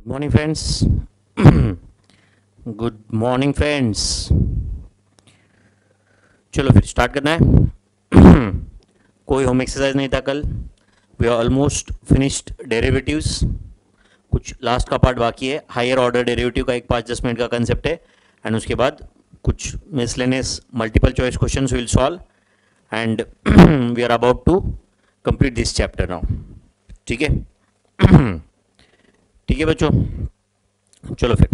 Good morning friends. Good morning friends. चलो फिर start करना है। कोई होम एक्सरसाइज नहीं था कल। We are almost finished derivatives. कुछ लास्ट का पार्ट बाकी है। हायर ऑर्डर डेरिवेटिव का एक 5-10 मिनट का कंसेप्ट है एंड उसके बाद कुछ miscellaneous multiple choice questions will solve and we are about to complete this chapter now. ठीक है। ठीक है बच्चों, चलो फिर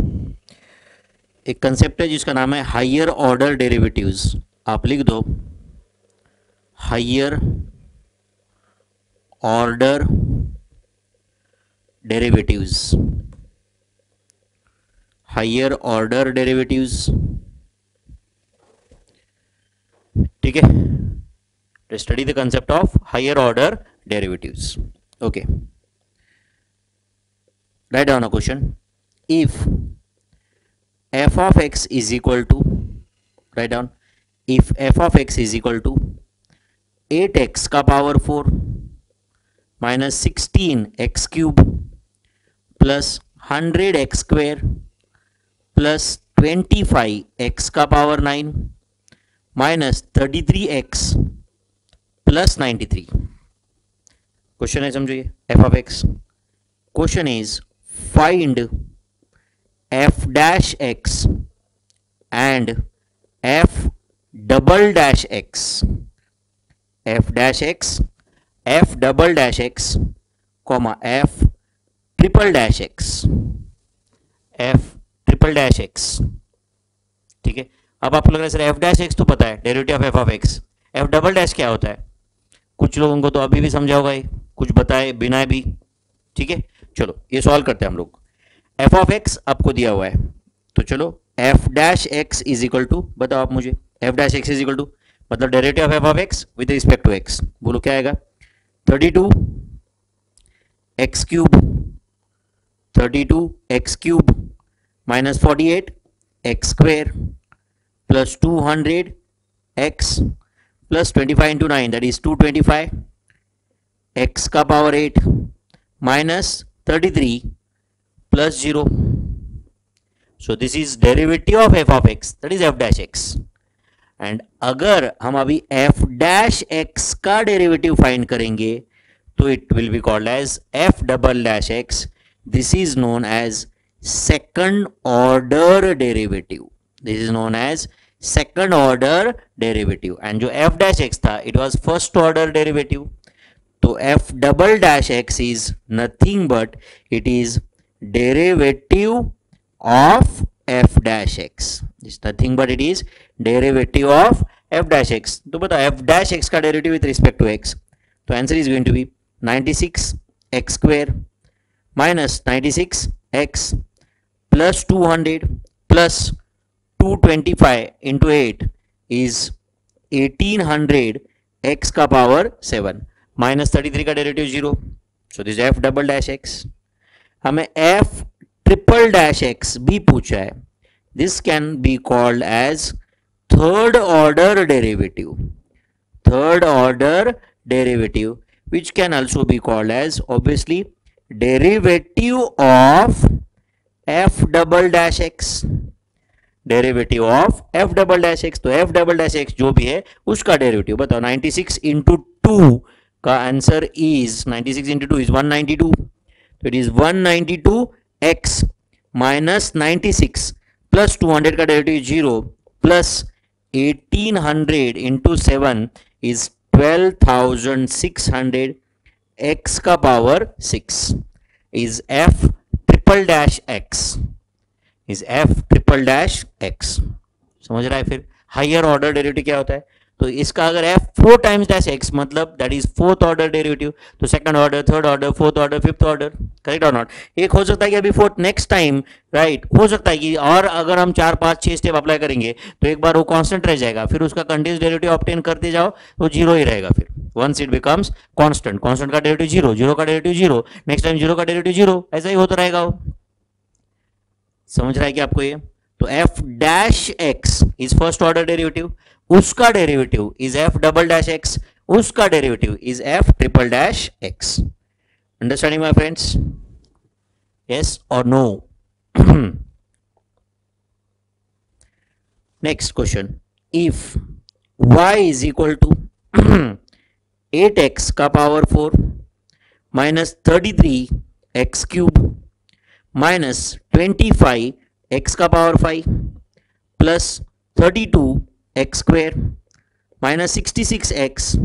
एक कंसेप्ट है जिसका नाम है हायर ऑर्डर डेरिवेटिव्स। आप लिख दो higher order derivatives. Higher order derivatives. ठीक है, study the concept of higher order derivatives. Okay, write down a question. If f of x is equal to, write down, if f of x is equal to 8x का power 4 minus 16x cube plus 100x square plus 25x का power 9 minus 33x plus 93। Question है, समझिए, f of x। Question is find f dash x and f double dash x, f dash x, f double dash x, comma f triple dash x, f triple dash x। ठीक है, अब आपको लग रहा है sir f dash x तो पता है, derivative of f of x। f double dash क्या होता है? कुछ लोगों को तो अभी भी समझा होगा, कुछ बताए बिना भी। ठीक है, चलो ये सॉल्व करते हैं हम लोग। f ऑफ x आपको दिया हुआ है, तो चलो f dash x is equal to, बताओ आप मुझे, f dash x is equal to मतलब derivative of f of x with respect to x। बोलो क्या आएगा? 32 x cube, 32 x cube minus 48 x square plus 200 x plus 25 into 9 that is 225 x का power 8 minus 33 plus 0. So this is derivative of f of x, that is f dash x. And अगर हम अभी f dash x का derivative find करेंगे तो it will be called as f double dash x. This is known as second order derivative. This is known as second order derivative. And जो f dash x था, it was first order derivative. तो f double dash x is nothing but it is derivative of f dash x. It's nothing but it is derivative of f dash x. तो बताओ f dash x का derivative with respect to x, तो answer is going to be 96 x square minus 96 x plus 200 plus 225 into 8 is 1800 x का power 7 minus 33 का derivative 0। So this f double dash x। हमें f triple dash x भी पूछा है। This can be called as third order derivative, third order derivative which can also be called as obviously derivative of f double dash x, derivative of f double dash x। तो f double dash x जो भी है उसका derivative बताओ। 96 into 2 का answer is 96 into 2 is 192, तो it is 192 x minus 96 plus 200 का derivative 0 plus 1800 into 7 is 12600 x का power 6 is f triple dash x, इज f ट्रिपल डैश x। समझ रहा है? फिर हायर ऑर्डर डेरिवेटिव क्या होता है? तो इसका अगर f 4 टाइम्स डैश x मतलब that is fourth order derivative, तो second order, third order, fourth order, fifth order, correct और नॉट? एक हो सकता है कि अभी फोर्थ नेक्स्ट टाइम, राइट, हो सकता है कि, और अगर हम 4 5 6 स्टेप अप्लाई करेंगे तो एक बार वो कांस्टेंट रह जाएगा, फिर उसका कंटीन्यूअस डेरिवेटिव ऑब्टेन करते जाओ तो जीरो ही रहेगा। फिर once it becomes constant, constant का डेरिवेटिव जीरो, जीरो का derivative zero, next time zero का डेरिवेटिव जीरो, ऐसा ही होता रहेगा वो। समझ रहा है कि आपको ये? तो f dash x is first order derivative, उसका derivative is f double dash x, उसका derivative is f triple dash x। Understanding my friends? Yes or no? Next question. If y is equal to 8x का power 4 minus 33x cube minus 25x का power 5 plus 32x square minus 66x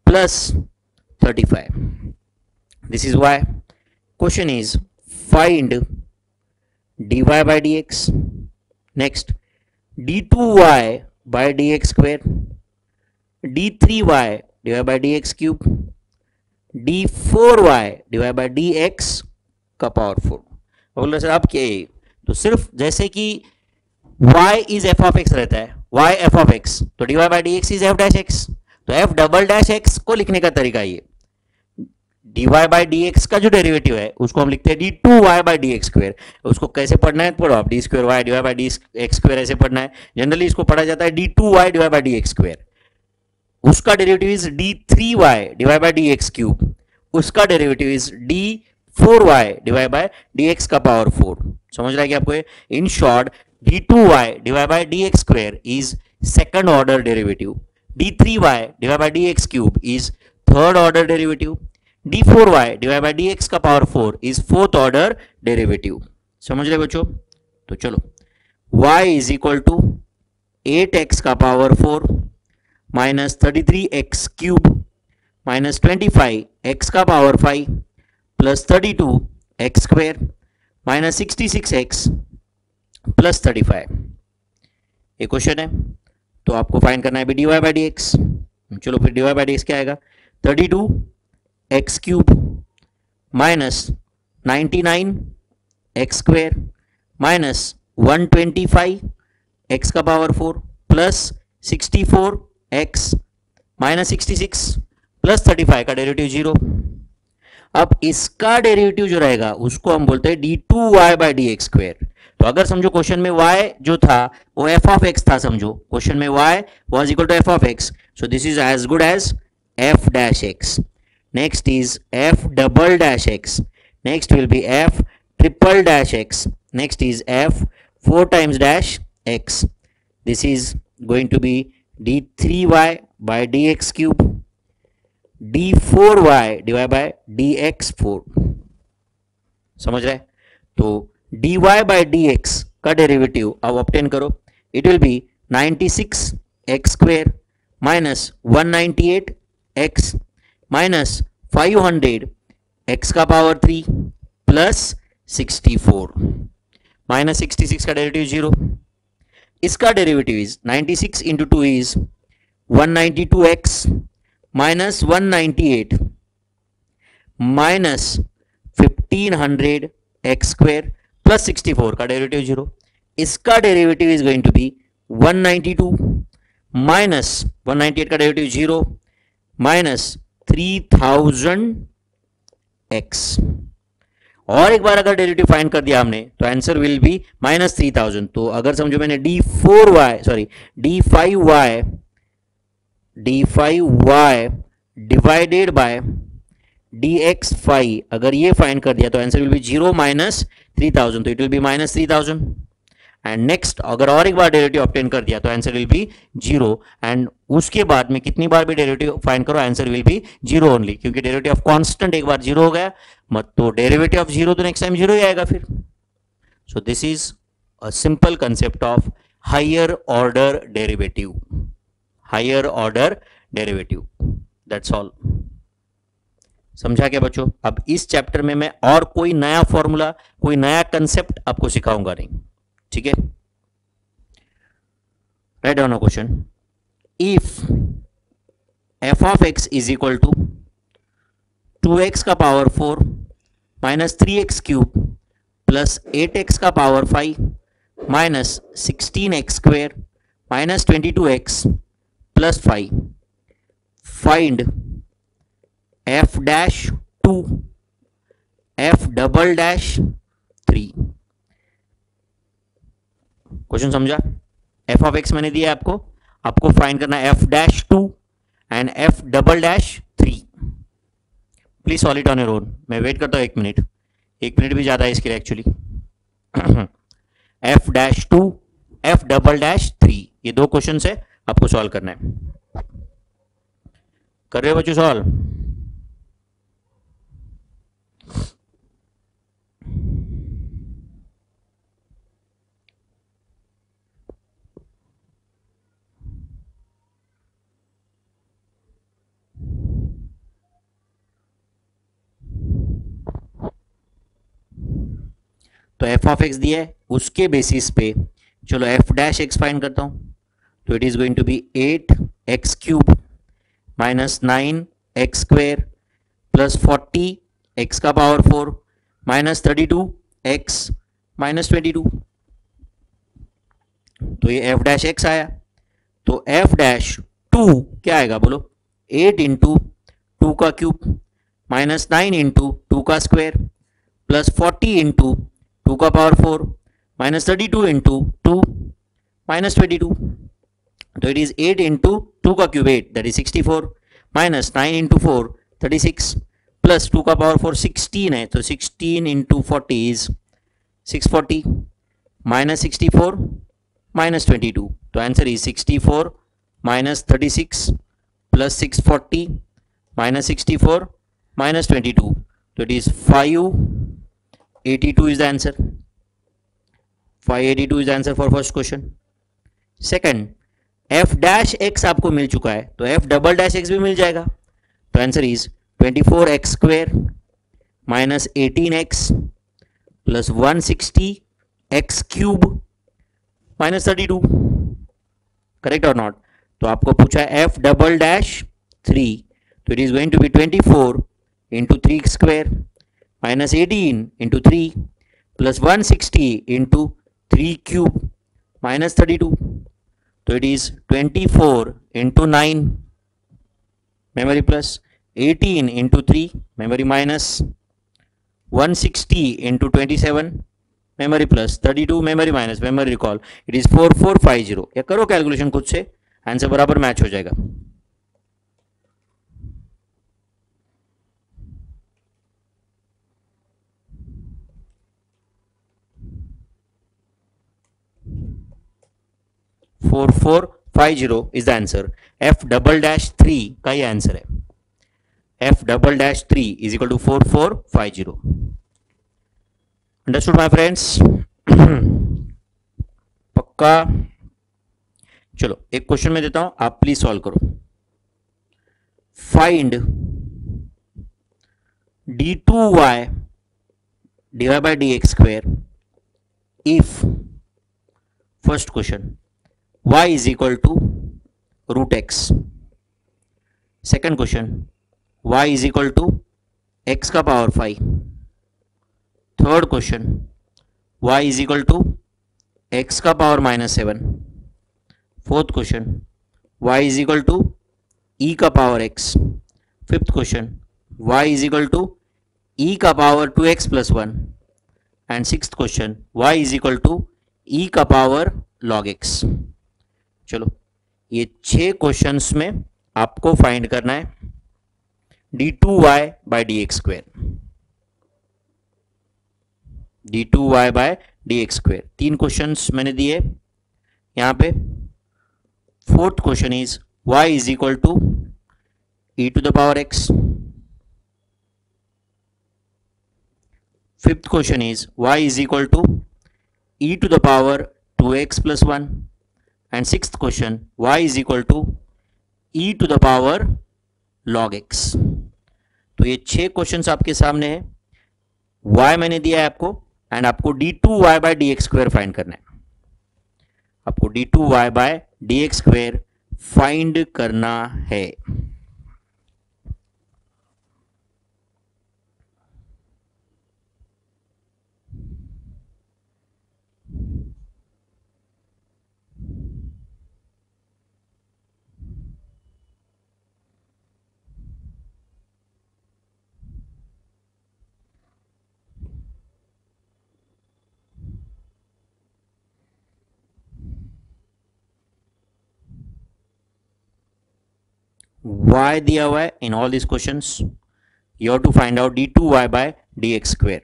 plus 35. This is why question is find dy by dx. Next, d2y by dx square, d3y divided by dx cube, d4y divided by dx का power 4. बोल sir आप क्या है? तो सिर्फ जैसे कि y is F of x रहता है, y एफ ऑफ एक्स, तो dy by dx is F dash x, तो एफ डबल डैश एक्स को लिखने का तरीका ये, dy by dx का जो डेरिवेटिव है उसको हम लिखते हैं d2y by dx स्क्वायर. उसको कैसे पढ़ना है पढ़ो आप, d square y divided by dx square ऐसे पढ़ना है. जनरली इसको पढ़ा जाता है d2y divided by dx square. उसका derivative is d3y divided by dx cube, उसका derivative is d4y divided by dx का पावर 4. समझ रहा है कि आपको? In short d2y divided by dx square is second order derivative, d3y divided by dx cube is third order derivative, d4y divided by dx का power 4 is fourth order derivative. समझ रहे बच्चों? तो चलो, y is equal to 8x का power 4 minus 33x cube minus 25x का power 5 plus 32x square minus 66x plus 35. ये question है, तो आपको फाइंड करना है D Y by D X. चलो फिर D Y by D x क्या आएगा? 32x cube minus 99x square minus 125x का power 4 plus 64x minus 66 plus 35 का डेरिवेटिव 0. अब इसका डेरिवेटिव जो रहेगा उसको हम बोलते हैं d2y by D x square. तो अगर समझो क्वेश्चन में y जो था वो f ऑफ x था, समझो क्वेश्चन में y was equal to f of x, so this is as good as f dash x. Next is f double dash x. Next will be f triple dash x. Next is f 4 times dash x. This is going to be d3y by dx cube, d4y divided by dx4. समझ रहे? तो dy by dx का derivative अब obtain करो. It will be 96x square minus 198x minus 500x का power 3 plus 64 minus 66 का derivative 0. इसका derivative is 96 into 2 is 192x minus 198 minus 1500x square plus 64 का डेरिवेटिव 0. इसका derivative is going to be 192 minus 198 का derivative 0 minus 3000x. और एक बार अगर derivative find कर दिया हमने तो आंसर विल बी माइनस 3000. तो अगर समझो मैंने d5y डिवाइडेड बाय dx5 अगर ये फाइंड कर दिया तो आंसर विल बी 0 माइनस 3000. तो it will be minus 3000. And next अगर और एक बार डेरिवेटिव ऑब्टेन कर दिया तो आंसर विल बी 0. एंड उसके बाद में कितनी बार भी डेरिवेटिव फाइंड करो आंसर विल बी 0 ओनली, क्योंकि डेरिवेटिव ऑफ कांस्टेंट एक बार 0 हो गया मत, तो डेरिवेटिव ऑफ 0 तो नेक्स्ट टाइम 0 ही आएगा फिर. So this is a simple concept of higher order derivative. Higher order derivative, that's all. समझा क्या बच्चों? अब इस चैप्टर में मैं और कोई नया फॉर्मूला, कोई नया कंसेप्ट आपको सिखाऊंगा नहीं. ठीक है? Write down a question. If f of x is equal to 2x का power 4 minus 3x cube plus 8x का power 5 minus 16x square minus 22x plus 5, find f dash 2 f double dash 3. Question समझा? f of x मैंने दिया आपको, आपको find करना f dash 2 and f double dash 3. Please solve it on your own. मैं wait करता हूं 1 minute. 1 minute भी ज़्यादा है इसके लिए एक्चुअली। f'2 f'3 ये दो क्वेश्चन है, आपको सॉल्व करना है। कर रहे हो बच्चों सॉल्व? तो एफ ऑफ एक्स दिया है, उसके बेसिस पे चलो एफ डैश एक्स फाइंड करता हूं। तो it is going to be 8x³ minus 9x² plus 40x⁴ minus 32x minus 22। तो ये एफ डैश एक्स आया। तो एफ डैश 2 क्या आएगा बोलो? 8 इंटू 2 का क्यूब माइनस 9 इंटू 2 का स्क्वायर प्लस 40 इंटू 2 का पावर 4 माइनस 32 इंटू 2 माइनस 22। तो इट इज 8 इंटू 2 का cube 8 that is 64 minus 9 into 4 36 plus 2 का पावर 4 16 है, तो 16 इंटू 40 इज 640 माइनस 64 माइनस 22। तो answer is 64 minus 36 plus 640 minus 64 minus 22. So it is 582 is the answer. 582 is the answer for first question. Second, f dash x आपको मिल चुका है, तो f double dash x भी मिल जाएगा। तो answer is 24x square minus 18x plus 160x cube minus 32। Correct और not? तो आपको पूछा है f डबल डैश 3, तो it is going to be 24 into 3 square minus 18 into 3 plus 160 into 3 cube minus 32। तो it is 24 into 9 memory plus 18 into 3 memory minus 160 into 27 memory plus 32 memory minus memory recall. It is 4450। या करो calculation खुद से, answer बराबर match हो जाएगा। Four 4450 is the answer. F double dash 3 का ये आंसर है। F double dash 3 is equal to 4450। Understood my friends? पक्का? चलो एक क्वेश्चन में देता हूं, आप प्लीज सॉल्व करो। Find d2y divide by dx square if, first question, y is equal to root x. Second question, y is equal to x का power 5. Third question, y is equal to x का power -7. Fourth question, y is equal to e का power x. Fifth question, y is equal to e का power 2x plus 1. And sixth question, y is equal to e का power log x. चलो ये 6 questions में आपको find करना है d2y by dx square. d2y by dx square 3 questions मैंने दिए यहां पे। Fourth question is y is equal to e to the power x। Fifth question is y is equal to e to the power 2x plus 1। And sixth question y is equal to e to the power log x। तो ये 6 questions आपके सामने है। y मैंने दिया है आपको, and आपको d2y by dx square find करना है। आपको d2y by dx square find करना है। y दिया हुआ है in all this questions, you have to find out d2y by dx square.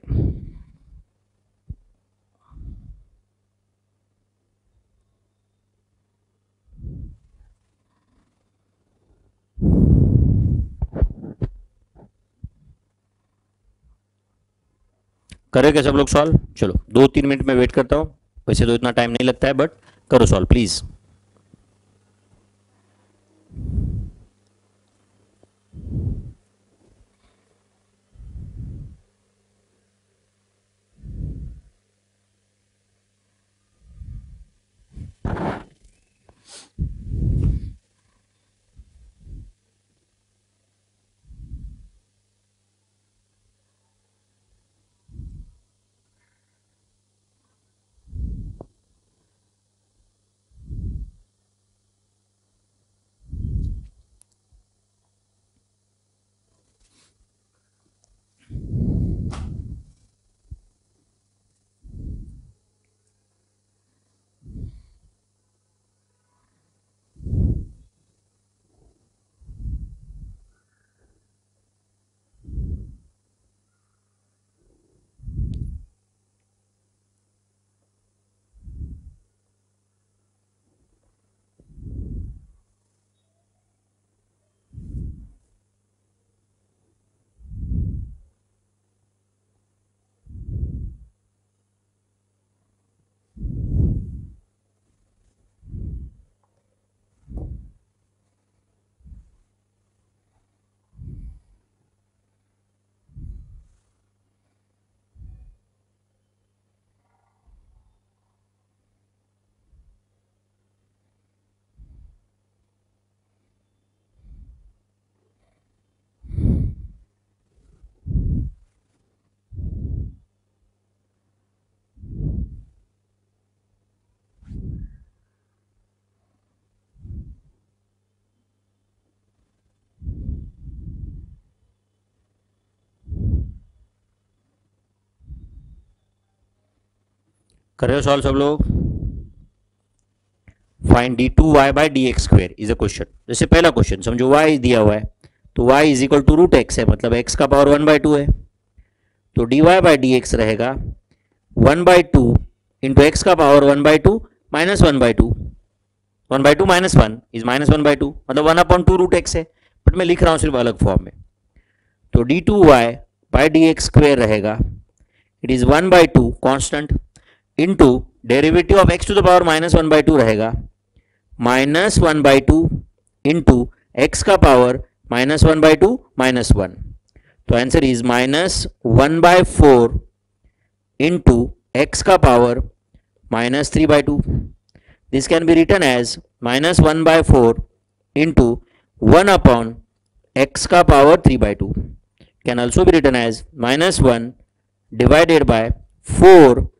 करे क्या सब लोग सॉल्व? चलो 2-3 मिनट में वेट करता हूँ, वैसे तो इतना टाइम नहीं लगता है, बट करो सॉल्व प्लीज़। कर रहे हो सॉल्व सब लोग? Find d2y by D x square is a question. जैसे पहला क्वेश्चन समझो y दिया हुआ है, तो y is equal to root x है, मतलब x का पावर 1/2 है, तो dy बाई डी एक्स रहेगा 1/2 इंटू एक्स का power 1/2 minus 1/2, 1/2 minus 1 is minus 1/2, मतलब 1/2 रूट एक्स है, बट मैं लिख रहा हूँ सिर्फ अलग फॉर्म में। तो d2y by D x square रहेगा, it is 1/2 constant into derivative of X to the power minus 1/2 रहेगा माइनस 1/2 इंटू एक्स का पावर माइनस 1/2 माइनस 1, तो answer is minus 1/4 into x का power minus 3/2। This can be written as minus 1/4 into 1 x का power 3/2, can also be written as minus 1 divided by 4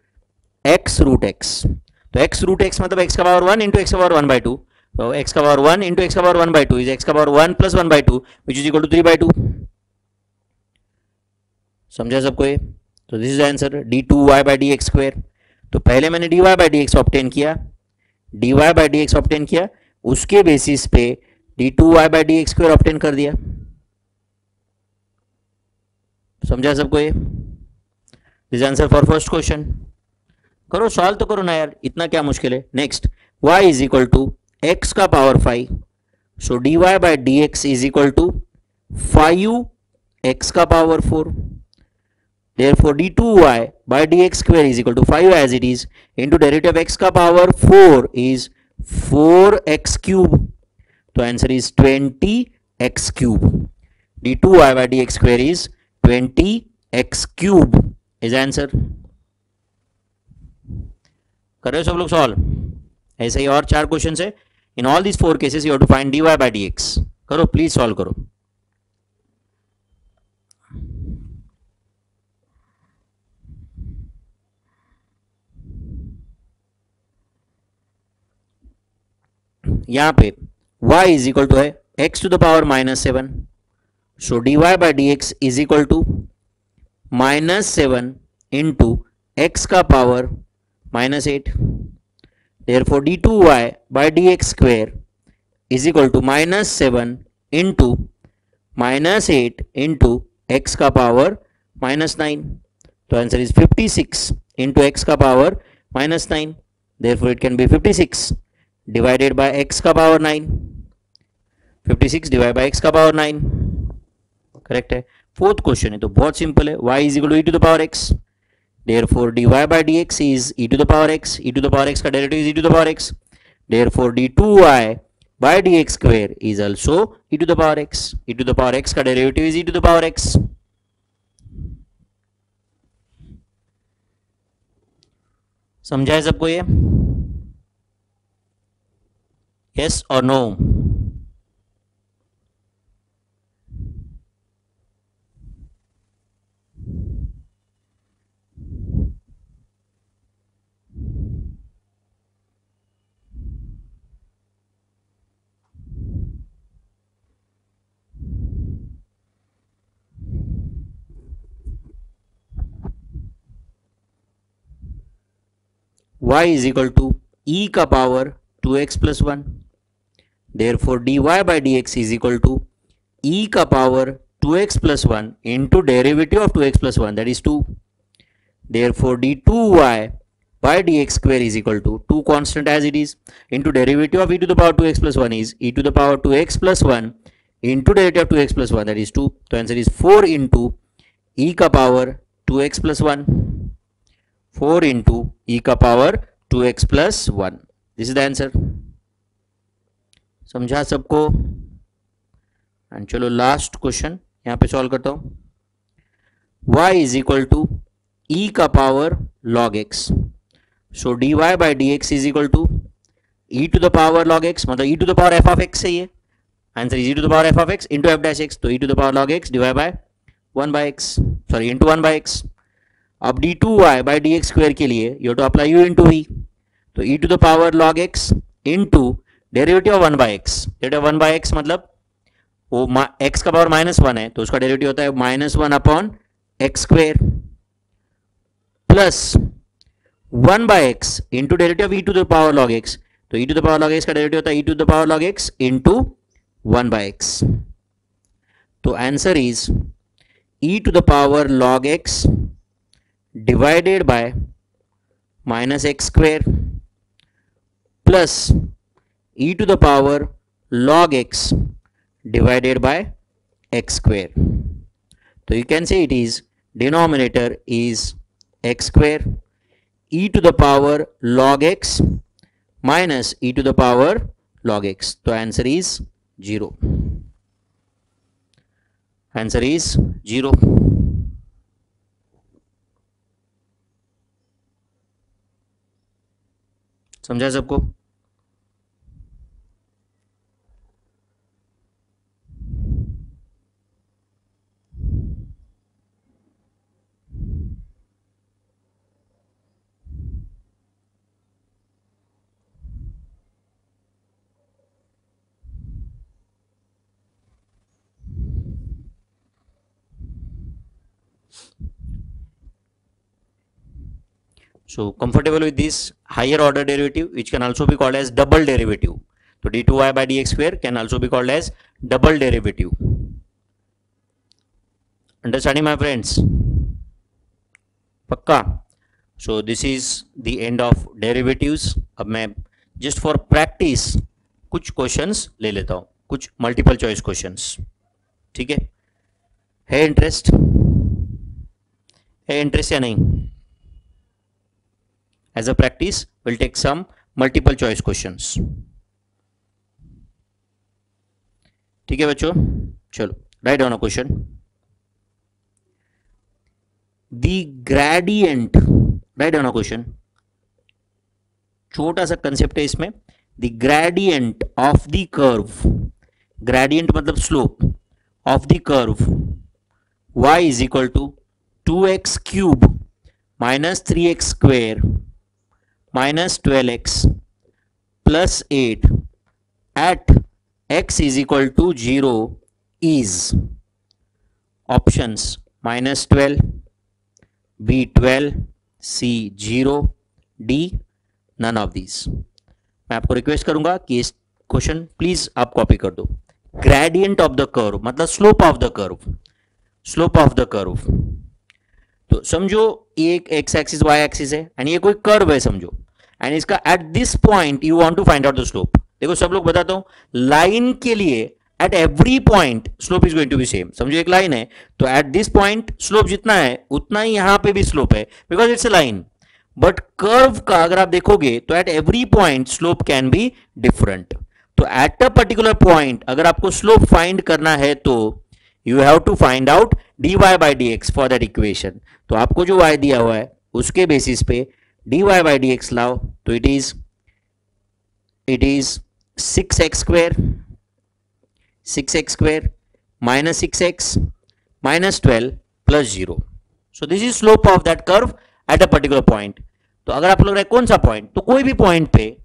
x root x। तो x root x मतलब x का power 1 into x का power 1/2, तो x का power 1 into x का power 1/2 is x का power 1 plus 1/2 which is equal to 3/2। समझा सबको ये? तो this is answer d2y by D x square. तो पहले मैंने dy by D x obtain किया, dy by D x obtain किया, उसके बेसिस पे d2y by D x square obtain कर दिया। समझा सबको ये? This answer for first question. करो सॉल्व तो करो ना यार, इतना क्या मुश्किल है। Next y is equal to X का power 5, so dy by D x is equal to 5 X का power 4, therefore d2y by dx square is equal to 5 as it is into derivative of x का power 4 is 4x cube, तो answer is 20x cube। d2y by dx square is 20x cube is answer. कर रहे हो सब लोग solve? ऐसे ही और 4 question है। In all this 4 cases you have to find dy by dx। करो प्लीज, सॉल्व करो। यहां पे y इज इक्वल टू है x to the power minus 7, सो dy by D x is equal to minus 7 into x का power minus 8, therefore d2y by dx square is equal to minus 7 into minus 8 into x का power minus 9, तो answer is 56 into x का power minus 9, therefore it can be 56 divided by x का power 9, 56 divide by x का power 9, correct है। Fourth question है तो बहुत simple है, y is equal to e to the power x, Therefore dy by dx is e to the power x. E to the power x का derivative is e to the power x. Therefore d2y by dx square is also e to the power x. E to the power x का derivative is e to the power x. समझा है सबको ये? Yes or no? Y is equal to e का power 2x plus 1. Therefore dy by dx is equal to e का power 2x plus 1 into derivative of 2x plus 1, that is 2. Therefore d2y by dx square is equal to 2 constant as it is into derivative of e to the power 2x plus 1 is e to the power 2x plus 1 into derivative of 2x plus 1, that is 2. So answer is 4 into e का power 2x plus 1. 4 into e का power 2x plus 1. This is the answer. समझा सबको? And चलो last question यहाँ पे solve करता हूँ. y is equal to e का power log x. So dy by dx is equal to e to the power log x, मतलब e to the power f of x है ये. Answer is e to the power f of x into f dash x. तो e to the power log x divided by 1 by x, sorry into 1 by x. अब d2y by dx square के लिए you to apply u into v. तो e to the power log x into derivative of 1 by x. Derivative 1 by x मतलब वो x का power -1 है तो उसका डेरिवेटिव होता है -1 upon x square plus 1 by x into derivative of e to the power log x. तो e to the power log x का डेरिवेटिव होता है e to the power log x into 1 by x. तो answer is e to the power log x divided by minus x square plus e to the power log x divided by x square. So you can say it is denominator is x square e to the power log x minus e to the power log x. So answer is 0. Answer is 0. समझा सबको? So comfortable with this higher order derivative, which can also be called as double derivative. So d2y by dx square can also be called as double derivative. Understanding my friends? पक्का? So this is the end of derivatives. अब मैं just for practice कुछ questions ले लेता हूँ, कुछ multiple choice questions. ठीक है इंटरेस्ट? है इंटरेस्ट या नहीं? As a practice, we'll take some multiple choice questions. ठीक है बच्चों, चलो write down a question. The gradient, write down a question. छोटा सा कंसेप्ट है इसमें. The gradient of the curve, gradient मतलब slope of the curve y is equal to 2x cube minus 3x square minus 12x plus 8 at x is equal to 0 is options minus 12, b 12, c 0, d none of these. मैं आपको request करूंगा कि इस question please आप copy कर दो. Gradient of the curve मतलब slope of the curve, slope of the curve. तो समझो ये एक एक्स एक्सिस वाई एक्सिस है एंड ये कोई कर्व है समझो, एंड इसका at this point you want to find out the slope. देखो सब लोग बताता हूं, लाइन के लिए at every point slope is going to be same. समझो एक लाइन है तो एट दिस पॉइंट स्लोप जितना है उतना ही यहां पे भी स्लोप है because it's a line. But curve का अगर आप देखोगे तो at every point slope can be different. तो एट अ पर्टिकुलर पॉइंट अगर आपको स्लोप फाइंड करना है तो you have to find out dy by D x for that equation. तो आपको जो y दिया हुआ है उसके बेसिस पे dy बाई डी एक्स लाओ तो it is 6x square minus 6x minus 12 plus 0. So this is slope of that curve at a particular point. तो अगर आपको लग रहा है कौन सा पॉइंट, तो कोई भी पॉइंट पे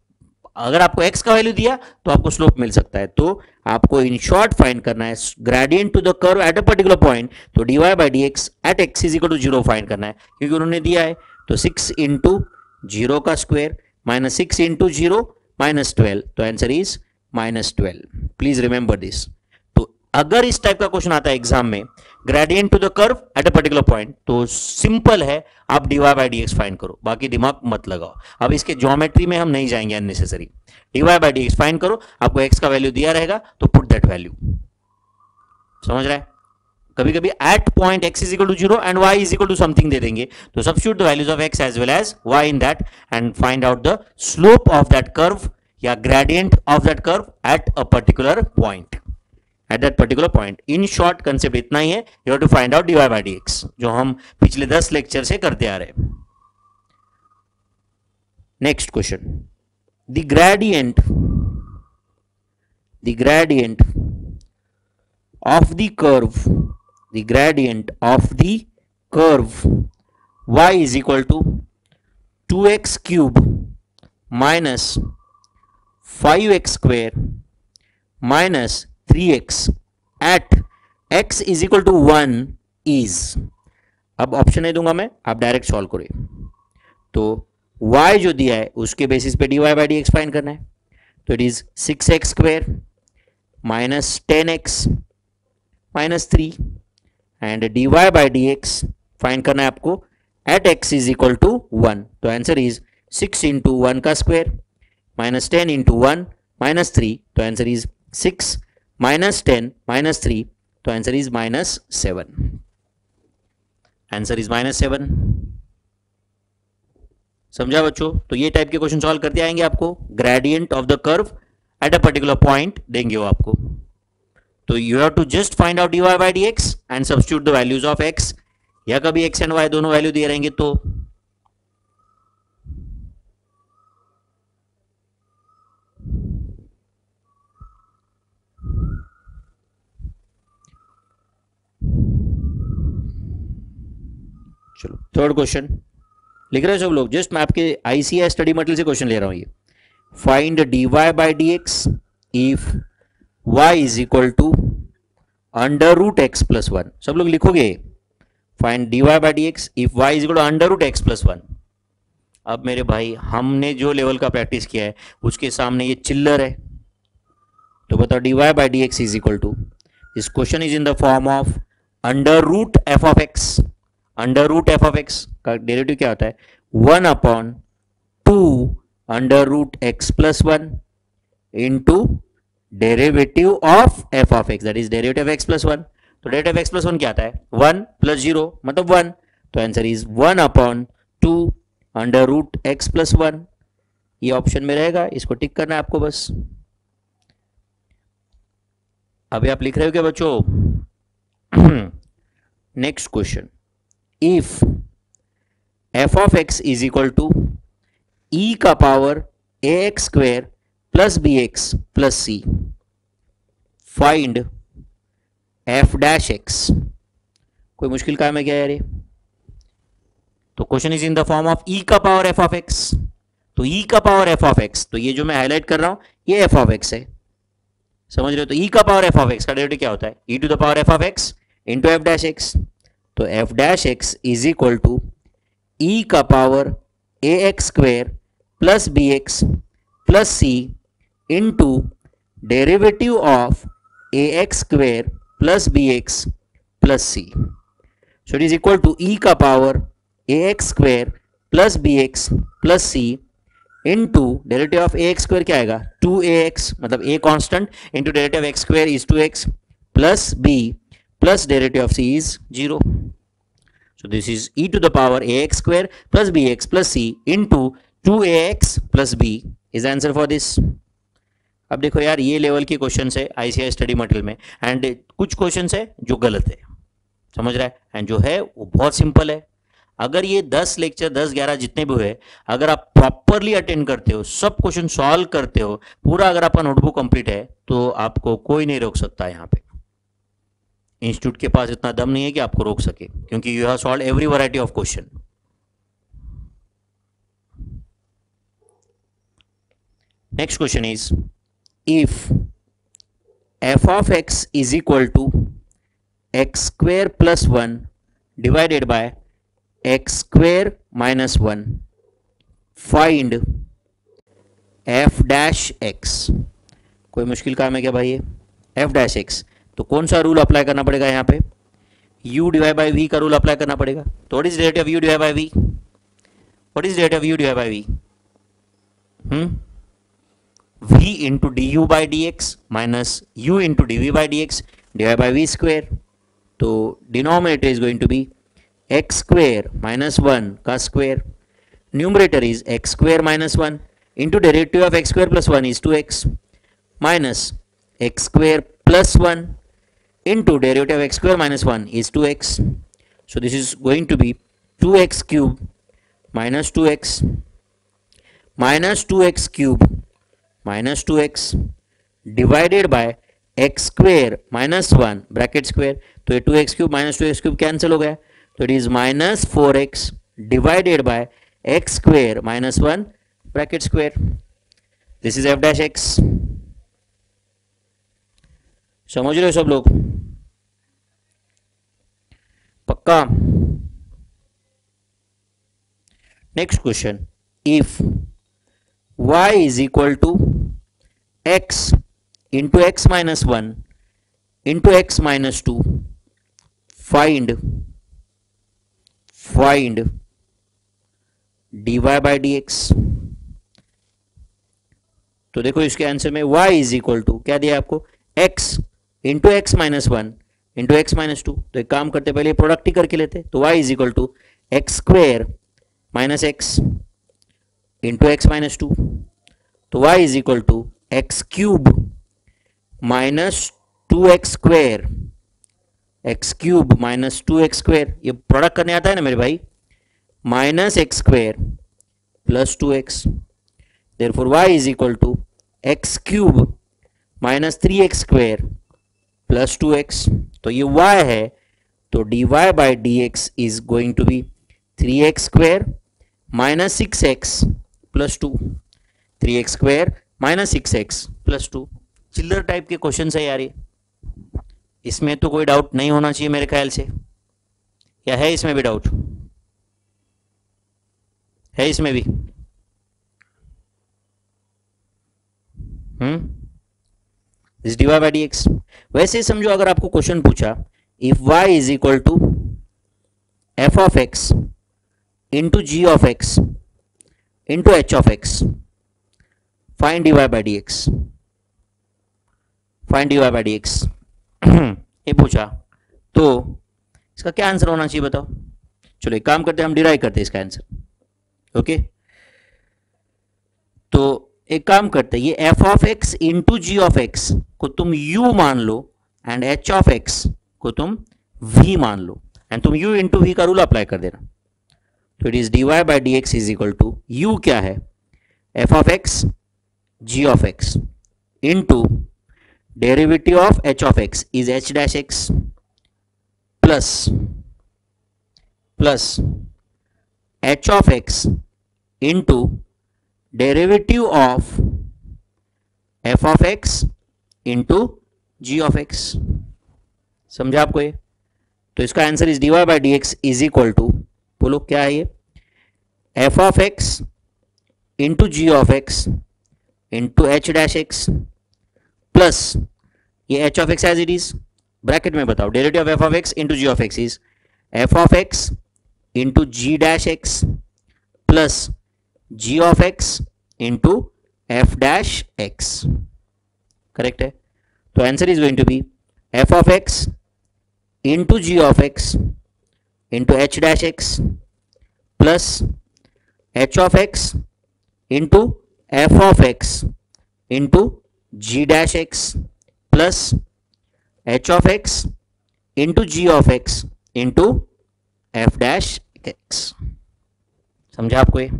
अगर आपको x का वैल्यू दिया तो आपको स्लोप मिल सकता है। तो आपको इन शॉर्ट फाइंड करना है gradient to the curve at a particular point, तो dy by D x at x is equal to 0 find करना है क्योंकि उन्होंने दिया है। तो 6 इंटू 0 का स्क्वायर माइनस 6 इंटू 0 माइनस 12, तो answer is -12। Please remember this. तो अगर इस टाइप का क्वेश्चन आता है एग्जाम में gradient to the curve at a particular point, तो सिंपल है आप dy by D x find करो, बाकी दिमाग मत लगाओ। अब इसके ज्योमेट्री में हम नहीं जाएंगे unnecessary. dy by D x find करो, आपको x का वैल्यू दिया रहेगा तो पुट दैट वैल्यू। समझ रहा है? कभी कभी at point x is equal to 0 and y is equal to something दे देंगे, तो substitute the values of x as well as y in that and find out the slope of that curve या gradient of that curve at a particular point, at that particular point. In short concept इतना ही है, you have to find out dy by D x, जो हम पिछले 10 lecture से करते आ रहे हैं। Next question, the gradient of the curve y is equal to 2x cube minus 5x square minus 3x at x is equal to 1 is। अब option नहीं दूंगा मैं, आप डायरेक्ट सॉल्व करिए। तो y जो दिया है उसके बेसिस पे dy by D x find करना है, तो it is 6x square minus 10x minus 3 and dy by D x find करना है आपको at x is equal to 1। तो आंसर इज 6 इंटू 1 का स्क्वायर माइनस 10 इंटू 1 माइनस 3, तो आंसर इज 6 माइनस 10 माइनस 3, तो आंसर इज -7। Answer is -7। समझा बच्चों? तो ये टाइप के क्वेश्चन सॉल्व करते आएंगे आपको, gradient of the curve at a particular point देंगे वो आपको। तो you have to just find out dy by D x and substitute the values of x, या कभी x एंड y दोनों वैल्यू दिए रहेंगे तो चलो थर्ड क्वेश्चन लिख रहे हो सब लोग? जस्ट मैं आपके आईसीएस स्टडी मटेरियल से क्वेश्चन ले रहा हूं ये। Find dy by D x if y is equal to under root x plus 1। सब लोग लिखोगे find dy by D x if y is equal to under root x plus 1। अब मेरे भाई हमने जो लेवल का प्रैक्टिस किया है उसके सामने ये चिल्लर है, तो बताओ dy by D x is equal to, this question is in the form of under root f of x. Under root f of x का डेरिवेटिव क्या होता है? 1 upon 2 under root x plus 1 into derivative of f of x, that is derivative x plus 1। तो derivative x plus 1 क्या आता है? 1 plus 0 मतलब 1, तो answer is 1 upon 2 under root x plus 1। ये ऑप्शन में रहेगा, इसको टिक करना है आपको बस। अभी आप लिख रहे हो क्या बच्चों? Next question, if f of x is equal to e का power a x square plus b x plus c, find f dash x. कोई मुश्किल काम है क्या यार ये? तो question is in the form of e का पावर एफ ऑफ एक्स। तो ई का पावर एफ ऑफ एक्स, तो ये जो मैं हाईलाइट कर रहा हूं ये एफ ऑफ एक्स है, समझ रहे हो? तो ई का पावर एफ ऑफ एक्स का डेरिवेटिव क्या होता है? E to the power f of x into f dash x. तो f dash x is equal to e का power a x square plus b x plus c into derivative of a x square plus b x plus c. So it is equal to e का power a x square plus b x plus c into derivative of a x square क्या आएगा 2ax, मतलब a constant into derivative of x square is 2x plus b plus derivative of c is 0. So this is e to the power ax square plus bx plus c into 2ax plus b is the answer for this. अब देखो यार, ये level के question है ICI study material में, and कुछ question है जो गलत है, समझ रहा है, एंड जो है वो बहुत सिंपल है. अगर ये 10 लेक्चर 10-11 जितने भी हुए, अगर आप प्रॉपरली अटेंड करते हो, सब क्वेश्चन सॉल्व करते हो, पूरा अगर आपका नोटबुक कंप्लीट है, तो आपको कोई नहीं रोक सकता. यहाँ पे इंस्टीट्यूट के पास इतना दम नहीं है कि आपको रोक सके, क्योंकि you have solve every variety of question. Next question is if f of x is equal to x square plus 1 divided by x square minus 1, find f dash x. कोई मुश्किल काम है क्या भाई ये? f dash x, तो कौन सा रूल अप्लाई करना पड़ेगा यहाँ पे? u डिवाइड बाई v का रूल अप्लाई करना पड़ेगा. तो what is derivative of u divide by v? What is derivative of u divide by v? v into du by dx minus u into dv by dx divided by v square. तो denominator is going to be x square minus 1 का square, numerator is x square minus 1 into derivative of x square plus 1 is 2x minus x square plus 1 into derivative of x square minus 1 is 2x. So this is going to be 2x cube minus 2x minus 2x cube minus 2x divided by x square minus 1 bracket square. तो ये 2x cube minus 2x cube cancel हो गया, तो it is minus 4x divided by x square minus 1 bracket square. This is f dash x. समझ रहे हो सब लोग? पक्का? Next question, if y is equal to x into x minus 1 into x minus 2, find dy by dx. तो देखो इसके answer में y is equal to क्या दिया आपको? x into x minus 1 into x minus 2. तो एक काम करते, पहले प्रोडक्ट ही करके लेते. तो y is equal to x square minus x into x minus 2. तो y is equal to x cube minus 2x square, x cube minus 2x square, ये प्रोडक्ट करने आता है ना मेरे भाई, minus x square plus 2x. therefore y is equal to x cube minus 3x square plus 2x. तो ये y है, तो dy by dx is going to be 3x square minus 6x plus 2. 3x square minus 6x plus 2. चिल्लर type के question है यार ये, इसमें तो कोई डाउट नहीं होना चाहिए मेरे ख्याल से. या है इसमें भी डाउट? है इसमें भी? This dy by dx. वैसे समझो, अगर आपको क्वेश्चन पूछा if y is equal to f of x into g of x into h of x, find dy by dx. Find dy by dx ये पूछा, तो इसका क्या आंसर होना चाहिए बताओ? चलो एक काम करते हैं, हम डिराइव करते हैं इसका आंसर. ओके, तो एक काम करते हैं, ये f of x into g of x को तुम u मान लो, एंड h of x को तुम v मान लो, एंड तुम u इंटू v का रूल अप्लाई कर देना. तो it is dy by dx is equal to u क्या है? f of x g of x into derivative of h of x is h dash x plus h of x into derivative of f of x into g of x. समझा आपको ये? तो इसका answer is dy by dx is equal to, बोलो क्या है ये? f of x into g of x into h dash x plus ये h of x as it is, bracket में बताओ, derivative of f of x into g of x इज f of x into g dash x प्लस g of x into f dash x, correct है। तो answer is going to be f of x into g of x into h dash x plus h of x into f of x into g dash x plus h of x into g of x into f dash x. समझा आपको ये?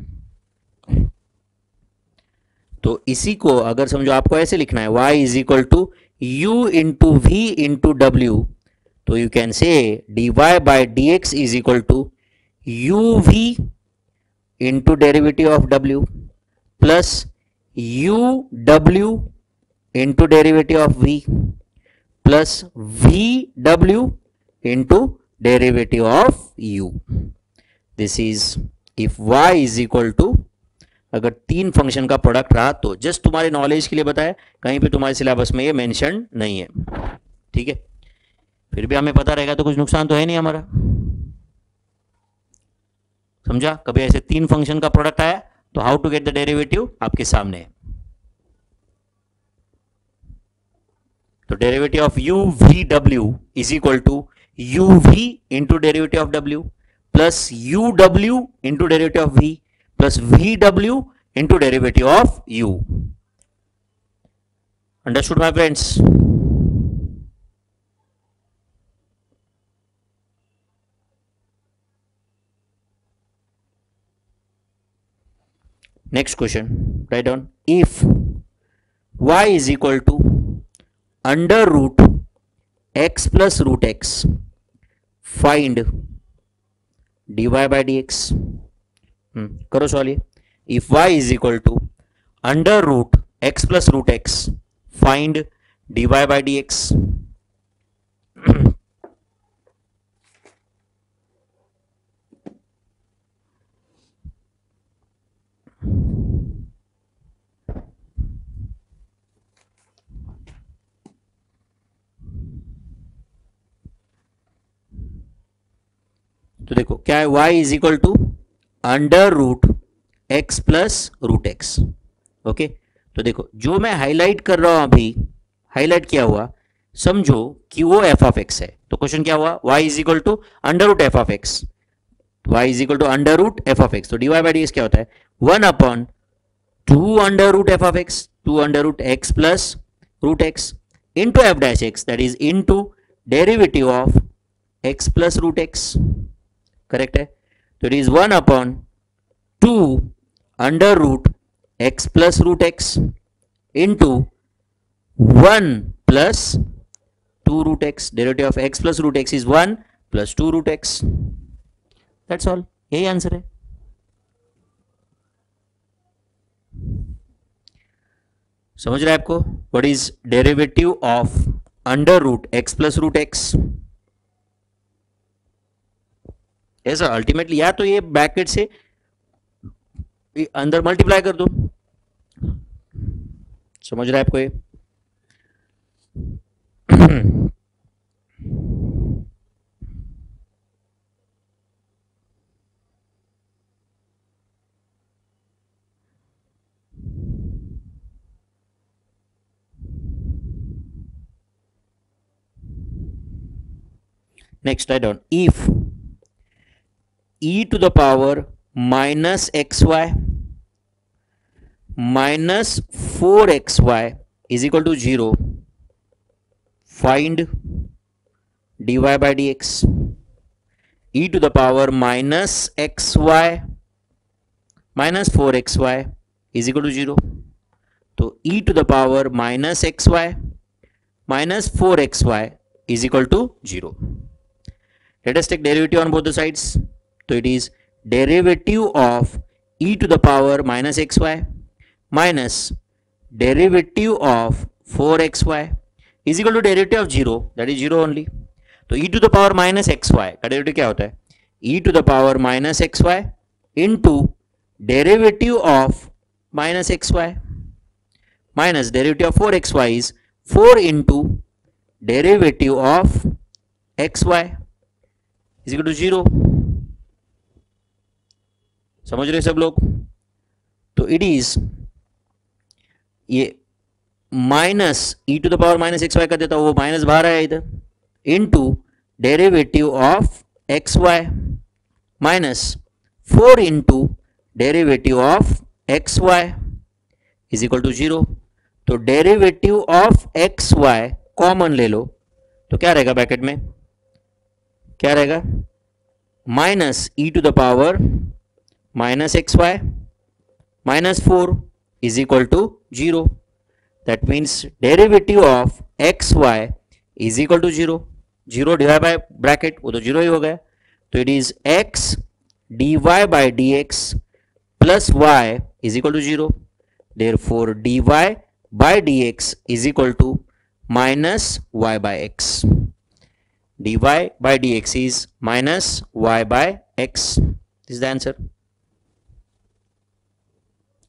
तो इसी को अगर समझो आपको ऐसे लिखना है y is equal to u into v into डब्ल्यू, तो you can say dy by dx is equal to u v into derivative of w plus u डब्ल्यू into derivative of v plus v डब्ल्यू into derivative of u। This is if y is equal to, अगर तीन function का product रहा तो, just तुम्हारे knowledge के लिए बताया, कहीं पे तुम्हारे सिलेबस में ये मेंशन नहीं है, ठीक है। फिर भी हमें पता रहेगा तो कुछ नुकसान तो है नहीं हमारा। समझा? कभी ऐसे तीन फंक्शन का प्रोडक्ट आया तो how to get the derivative आपके सामने है। तो derivative of you V W is equal to u v into derivative of W plus u डब्ल्यू into derivative of we plus v डब्ल्यू into derivative of you. Understood my friends? Next question, write down if y is equal to under root x plus root x, find dy by dx। करो solve. If y is equal to under root x plus root x, find dy by dx। तो देखो क्या है, y is equal to under root x plus root x. Okay, तो देखो जो मैं highlight कर रहा हूं अभी, हाईलाइट किया हुआ, समझो कि वो एफ ऑफ एक्स है। तो क्वेश्चन क्या हुआ, y is equal to under root f of x, y is equal to under root f of x. तो dy बाई dx क्या होता है, 1 upon 2 under root f of x, 2 under root x plus root x into f dash x, that is into derivative of x plus root x, correct है। तो it is 1 upon 2 under root x plus root x into 1 plus 2 root x, derivative of x plus root x is 1 plus 2 root x, that's all, यही answer है। समझ रहे हैं आपको? What is derivative of under root x plus root x, ऐसा ultimately, या तो ये ब्रैकेट से अंदर मल्टीप्लाई कर दो। समझ रहे हैं आपको ये? Next write down if e to the power minus xy minus 4xy is equal to 0, find dy by dx। e to the power minus xy minus 4xy is equal to 0, तो e to the power minus xy minus 4xy is equal to 0। Let us take derivative on both the sides। तो it is derivative of e to the power minus x y minus derivative of 4xy is equal to derivative of 0, that is 0 only. तो e to the power minus x y का derivative क्या होता है, e to the power minus x y into derivative of minus x y minus derivative of 4xy is 4 into derivative of x y is equal to 0। समझ रहे सब लोग? तो it is ये minus e to the power minus x y कर देता हूं, वो माइनस बाहर आया इधर, into derivative of x y minus 4 into derivative of x y is equal to 0। तो derivative of x y common ले लो तो क्या रहेगा ब्रैकेट में, क्या रहेगा, minus e to the power minus x y minus 4 is equal to 0। That means derivative of x y is equal to 0, 0 divide by bracket, वो तो 0 ही हो गया। तो it is x dy by dx plus y is equal to 0. Therefore, dy by dx is equal to minus y by x. dy by dx is minus y by x. This is the answer.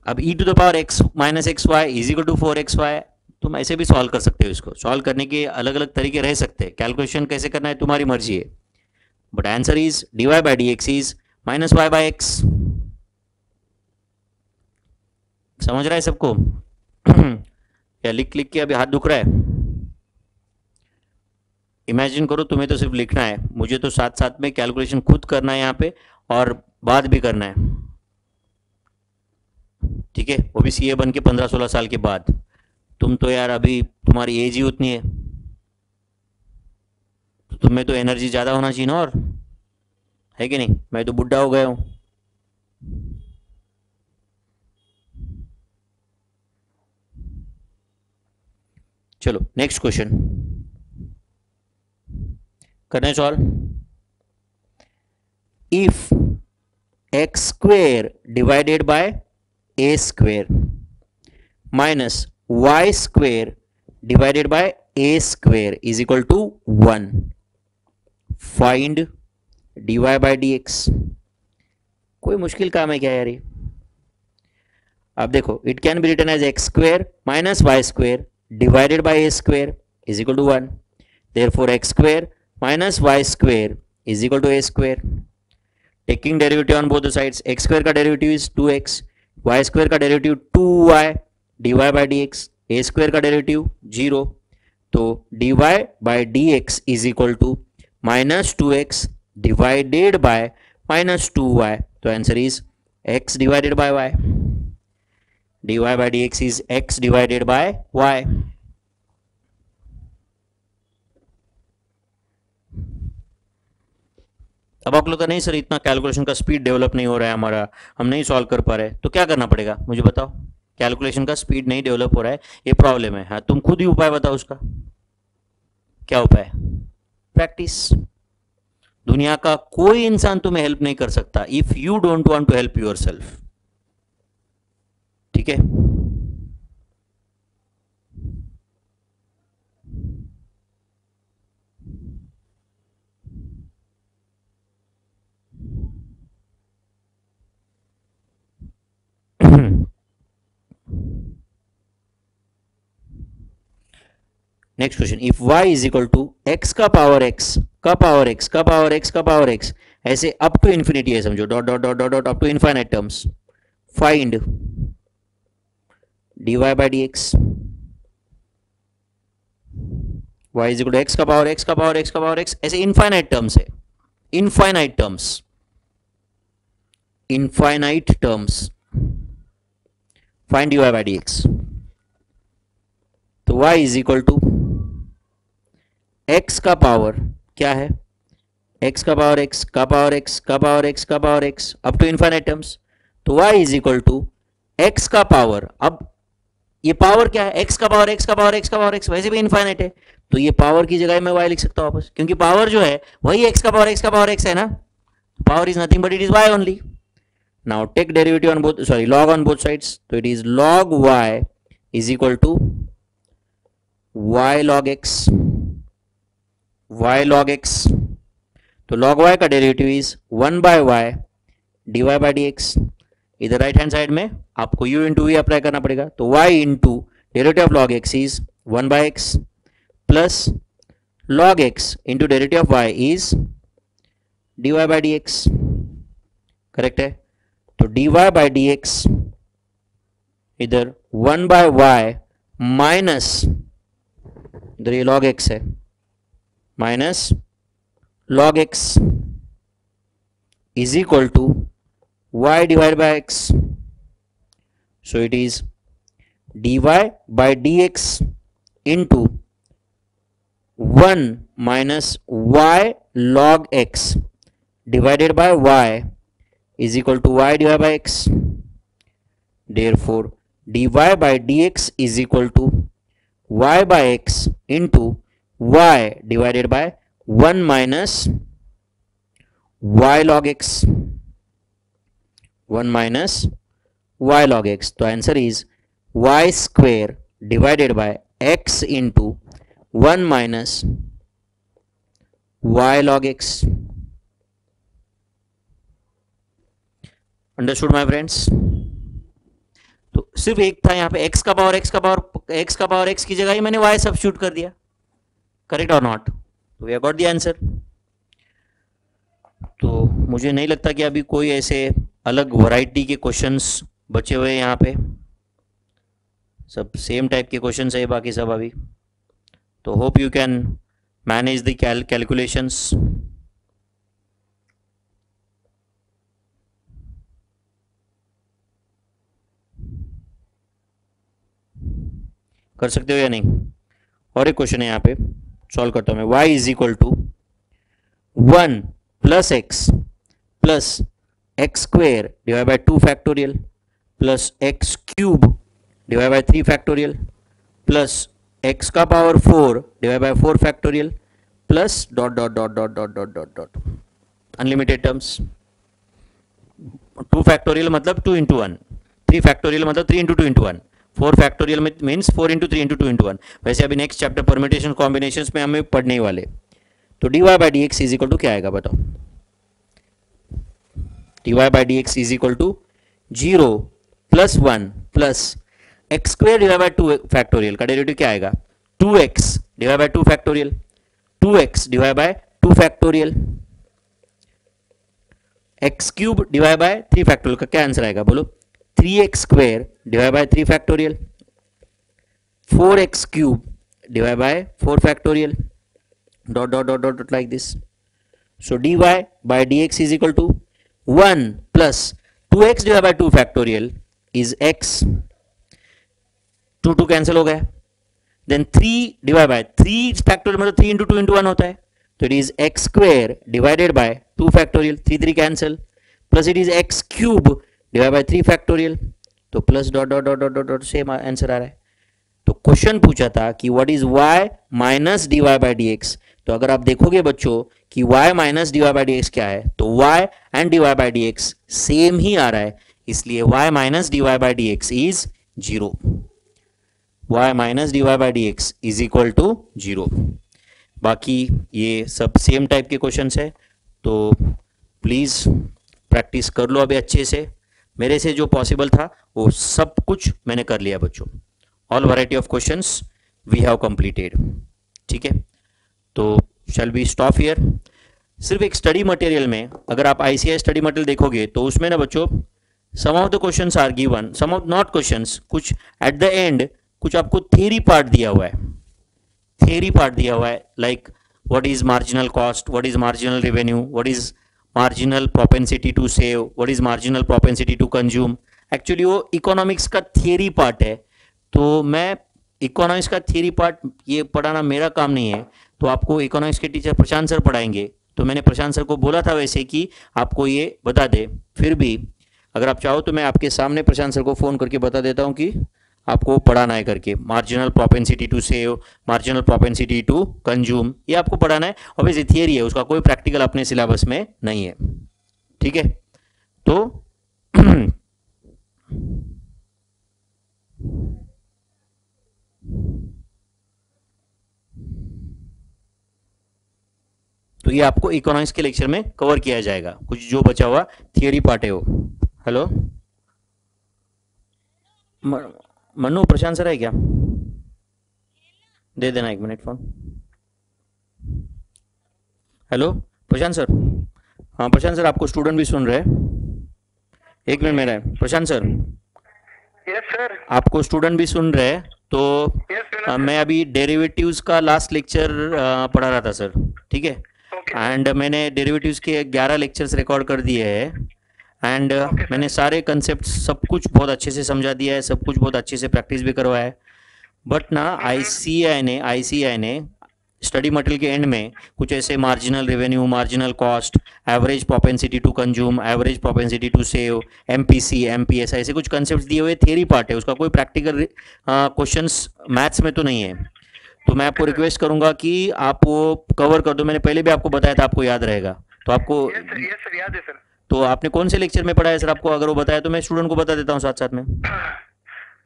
अब e to the power x minus xy is equal to 4xy, तुम ऐसे भी solve कर सकते हो। इसको solve करने के अलग अलग तरीके रह सकते हैं, कैलकुलेशन कैसे करना है तुम्हारी मर्जी है, but answer is dy by dx is minus y by x. समझ रहा है सबको? या लिख लिख के अभी हाथ दुख रहा है? इमेजिन करो, तुम्हें तो सिर्फ लिखना है, मुझे तो साथ साथ में कैलकुलेशन खुद करना है यहाँ पे और बात भी करना है, ठीक है, वो भी सीए बन के 15-16 साल के बाद। तुम तो यार अभी तुम्हारी एज ही उतनी है, तो तुम्हें तो एनर्जी ज़्यादा होना चाहिए ना, और है कि नहीं? मैं तो बुढ़ा हो गया हूं। चलो नेक्स्ट क्वेश्चन करने solve. If x square divided by a square minus y square divided by a square is equal to 1, find dy by dx। कोई मुश्किल काम है क्या यार ये? अब देखो, it can be written as x square minus y square divided by a square is equal to 1। Therefore x square minus y square is equal to a square. Taking derivative on both the sides, x square का derivative is 2x, y square का derivative 2y, dy by dx, a square का derivative 0, तो dy by dx is equal to minus 2x divided by minus 2y, तो answer is x divided by y। dy by dx is x divided by y। अब आप लोग का नहीं sir इतना calculation का स्पीड डेवलप नहीं हो रहा है हमारा, हम नहीं सॉल्व कर पा रहे, तो क्या करना पड़ेगा मुझे बताओ? कैलकुलेशन का स्पीड नहीं डेवलप हो रहा है, ये प्रॉब्लम है। हाँ, तुम खुद ही उपाय बताओ उसका, क्या उपाय? प्रैक्टिस। दुनिया का कोई इंसान तुम्हें हेल्प नहीं कर सकता if you don't want to help yourself, ठीक है? Next question, if y is equal to x का पावर x का पावर x का पावर x का पावर x, ऐसे अप टू इंफिनिटी है समझो, dot dot dot dot dot up to infinite terms, find dy by dx। y is equal to x का power x का power x का power x, ऐसे infinite terms है, infinite terms, infinite terms, find dy by dx। तो y is equal to x का power क्या है, x का पावर x का पावर x का पावर x का power x up to infinite terms, तो y is equal to x का पावर, अब ये पावर क्या है, x का पावर x का पावर x का पावर x, वैसे भी इनफाइनाइट है, तो ये पावर की जगह मैं y लिख सकता हूं वापस, क्योंकि पावर जो है वही x का पावर x का पावर x है ना, power is nothing but it is y only. Now take derivative on both, sorry log on both sides, तो it is log y is equal to y log x, y log x, तो log y का derivative is 1 by y dy by dx। इधर right hand side में आपको u into we apply करना पड़ेगा, तो y into derivative of log x is 1 by x plus log x into derivative of y is dy by dx, correct है? तो dy by dx इधर 1/y minus, इधर ये log x है, minus log x is equal to y divided by x. So it is dy by dx into 1 minus y log x divided by y is equal to y divided by x. Therefore dy by dx is equal to y by x into y divided by 1 minus y log x, 1 minus y log x. तो answer is y square divided by x into 1 minus y log x. Understood my friends? तो सिर्फ एक था यहाँ पे x का power x की जगह ही मैंने y सब्स्टिट्यूट कर दिया, करेक्ट और नॉट? तो we have got the answer. तो मुझे नहीं लगता कि अभी कोई ऐसे अलग वैरायटी के क्वेश्चंस बचे हुए हैं यहाँ पे, सब सेम टाइप के क्वेश्चंस है बाकी सब अभी. तो hope you can manage the calculations. कर सकते हो या नहीं? और एक क्वेश्चन है यहाँ पे, सॉल्व करता हूँ मैं. y is equal to 1 plus x plus x square divide by 2 factorial plus x cube divide by 3 factorial plus x का power 4 divide by 4 factorial plus dot dot dot dot dot dot dot dot unlimited terms. 2 factorial मतलब 2 into 1, 3 factorial मतलब 3 into 2 into 1, 4 factorial means 4 into 3 into 2 into 1. वैसे अभी next chapter permutation combinations में हमें पढ़ने ही वाले. तो d Y by D x is equal to क्या आएगा बताओ? D Y by D x is equal to 0 plus 1 plus x square divide by 2 factorial का डेरिवेटिव क्या आएगा? 2x divide by 2 factorial, 2x divide by 2 factorial, x cube divide by 3 factorial का क्या answer आएगा बोलो? 3x square divide by 3 factorial, 4x cube divide by 4 factorial, dot dot dot dot dot like this. So dy by dx is equal to 1 plus 2x divided by 2 factorial is x. 2 2 cancel हो गया. Then 3 divided by 3 factorial मतलब 3 into 2 into 1 होता है. तो it is x square divided by 2 factorial, 3 3 cancel, plus it is x cube divided by 3 factorial. तो plus dot dot dot dot dot dot same answer आ रहा है. तो question पूछा था कि what is y minus d Y by D x. तो अगर आप देखोगे बच्चों कि y minus d Y by D x क्या है, तो y and d Y by D x same ही आ रहा है, इसलिए y minus d Y by D x is 0. y minus d Y by D x is equal to 0. बाकी ये सब सेम टाइप के क्वेश्चंस है, तो प्लीज प्रैक्टिस कर लो अभी अच्छे से. मेरे से जो पॉसिबल था वो सब कुछ मैंने कर लिया बच्चों. All variety of questions we have completed. ठीक है, तो शैल वी स्टॉप हियर. सिर्फ एक स्टडी मटेरियल में अगर आप आईसीआई स्टडी मटेरियल देखोगे तो उसमें ना बच्चों some of the questions are given, some of not questions, कुछ एट द एंड कुछ आपको थियरी पार्ट दिया हुआ है. थियरी पार्ट दिया हुआ है like what is marginal cost, what is marginal revenue, what is marginal propensity to save, what is marginal propensity to consume. Actually वो इकोनॉमिक्स का थियरी पार्ट है. तो मैं इकोनॉमिक्स का थियरी पार्ट ये पढ़ाना मेरा काम नहीं है, तो आपको इकोनॉमिक्स के टीचर प्रशांत सर पढ़ाएंगे. तो मैंने प्रशांत सर को बोला था वैसे कि आपको ये बता दे. फिर भी अगर आप चाहो तो मैं आपके सामने प्रशांत सर को फ़ोन करके बता देता हूँ कि आपको पढ़ाना है करके. Marginal propensity to save, marginal propensity to consume, ये आपको पढ़ाना है. ऑब्वियसली थियरी है, उसका कोई प्रैक्टिकल अपने सिलेबस में नहीं है. ठीक है, तो तो ये आपको इकोनॉमिक्स के लेक्चर में कवर किया जाएगा. कुछ जो बचा हुआ थियरी पार्ट है वो. हेलो मनु, प्रशांत सर है क्या? दे देना 1 मिनट फोन. हेलो प्रशांत सर. हाँ प्रशांत सर, आपको स्टूडेंट भी सुन रहे हैं. 1 मिनट मेरा है प्रशांत सर. Yes sir. आपको स्टूडेंट भी सुन रहे हैं तो यस मैं अभी डेरिवेटिव्स का लास्ट लेक्चर पढ़ा रहा था सर, ठीक है। ओके एंड मैंने डेरिवेटिव्स के 11 लेक्चर्स रिकॉर्ड कर दिए हैं एंड ओके मैंने सर। सारे कंसेप्ट सब कुछ बहुत अच्छे से समझा दिया है, सब कुछ बहुत अच्छे से प्रैक्टिस भी करवाया है। बट ना आईसीआई ने स्टडी मटेरियल के एंड में कुछ ऐसे marginal revenue, marginal cost, average propensity to consume, average propensity to save, MPC, MPS, ऐसे कुछ कंसेप्ट दिए हुए थियरी पार्ट है, उसका कोई प्रैक्टिकल क्वेश्चंस मैथ्स में तो नहीं है। तो मैं आपको ओके सर। रिक्वेस्ट करूंगा कि आप वो कवर कर दो। मैंने पहले भी आपको बताया था, आपको याद रहेगा तो आपको। यस सर याद है सर। तो आपने कौन से लेक्चर में पढ़ा है सर? आपको अगर वो बताया तो मैं स्टूडेंट को बता देता हूँ साथ साथ में।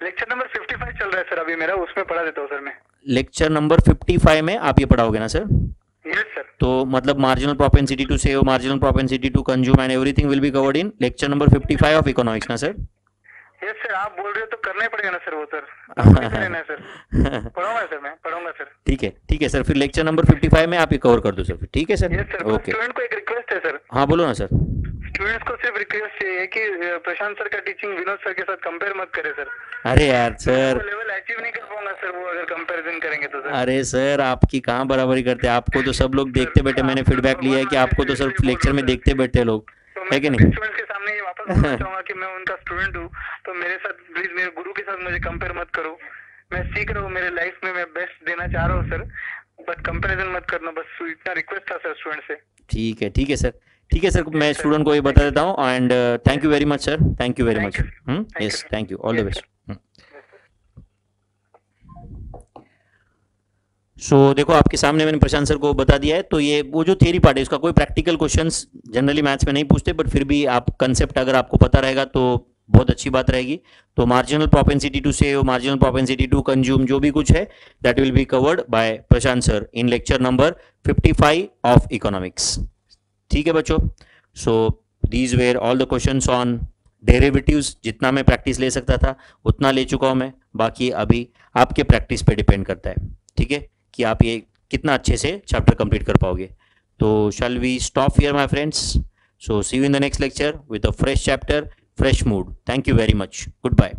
लेक्चर नंबर 55 चल रहा है सर अभी मेरा, उसमें पढ़ा देता हूँ सर मैं। लेक्चर नंबर 55 में आप ये पढ़ाओगे ना सर? Yes sir. तो मतलब marginal propensity to save, marginal propensity to consume and everything will be covered in lecture number 55 of economics ना सर? यस सर, आप बोल रहे हो तो करना ही पड़ेगा ना सर वो सर। रहना है सर। पढ़ाऊंगा सर, मैं पढ़ाऊंगा सर। ठीक है सर, फिर लेक्चर नंबर 55 में आप ये कवर कर दो सर, ठीक है sir? Yes sir. Okay. Student को एक रिक्वेस्ट है सर। हाँ बोलो ना सर। स्टूडेंट्स को सिर्फ रिक्वेस्ट ये है कि प्रशांत सर का टीचिंग विनोद सर के साथ कंपेयर मत करें सर। अरे यार सर, वो लेवल अचीव नहीं कर पाऊंगा सर वो अगर कंपैरिजन करेंगे तो सर। अरे सर आपकी कहाँ बराबरी करते हैं, आपको तो सब लोग देखते बैठे, मैंने फीडबैक लिया है कि आपको तो सर लेक्चर में देखते बैठे लोग, तो है मैं कि नहीं? स्टूडेंट्स के सामने ये वापस बोलना चाहूंगा कि मैं उनका स्टूडेंट हूँ, तो मेरे साथ प्लीज मेरे गुरु के साथ मुझे कंपेयर मत करो। मैं सीख रहा हूँ, मेरे लाइफ में मैं बेस्ट देना चाह रहा हूँ सर, बट कंपैरिजन मत करना, बस इतना रिक्वेस्ट था सर स्टूडेंट से। ठीक है सर, ठीक है सर, मैं स्टूडेंट को ये बता देता हूँ and thank you very much sir, thank you very much. Yes, thank you, all the best. So देखो आपके सामने मैंने प्रशांत सर को बता दिया है, तो ये वो जो थियरी पार्ट है उसका कोई प्रैक्टिकल क्वेश्चंस जनरली मैथ्स में नहीं पूछते, बट फिर भी आप कंसेप्ट अगर आपको पता रहेगा तो बहुत अच्छी बात रहेगी। तो marginal propensity to save, marginal propensity to consume, जो भी कुछ है that will be covered by Prashant sir in lecture number 55 of economics. ठीक है बच्चों, so these were all the questions on derivatives. जितना मैं प्रैक्टिस ले सकता था उतना ले चुका हूं मैं, बाकी अभी आपके प्रैक्टिस पे डिपेंड करता है, ठीक है, कि आप ये कितना अच्छे से चैप्टर कंप्लीट कर पाओगे। तो shall we stop here my friends, so see you in the next lecture with a fresh chapter, fresh mood. Thank you very much. Goodbye.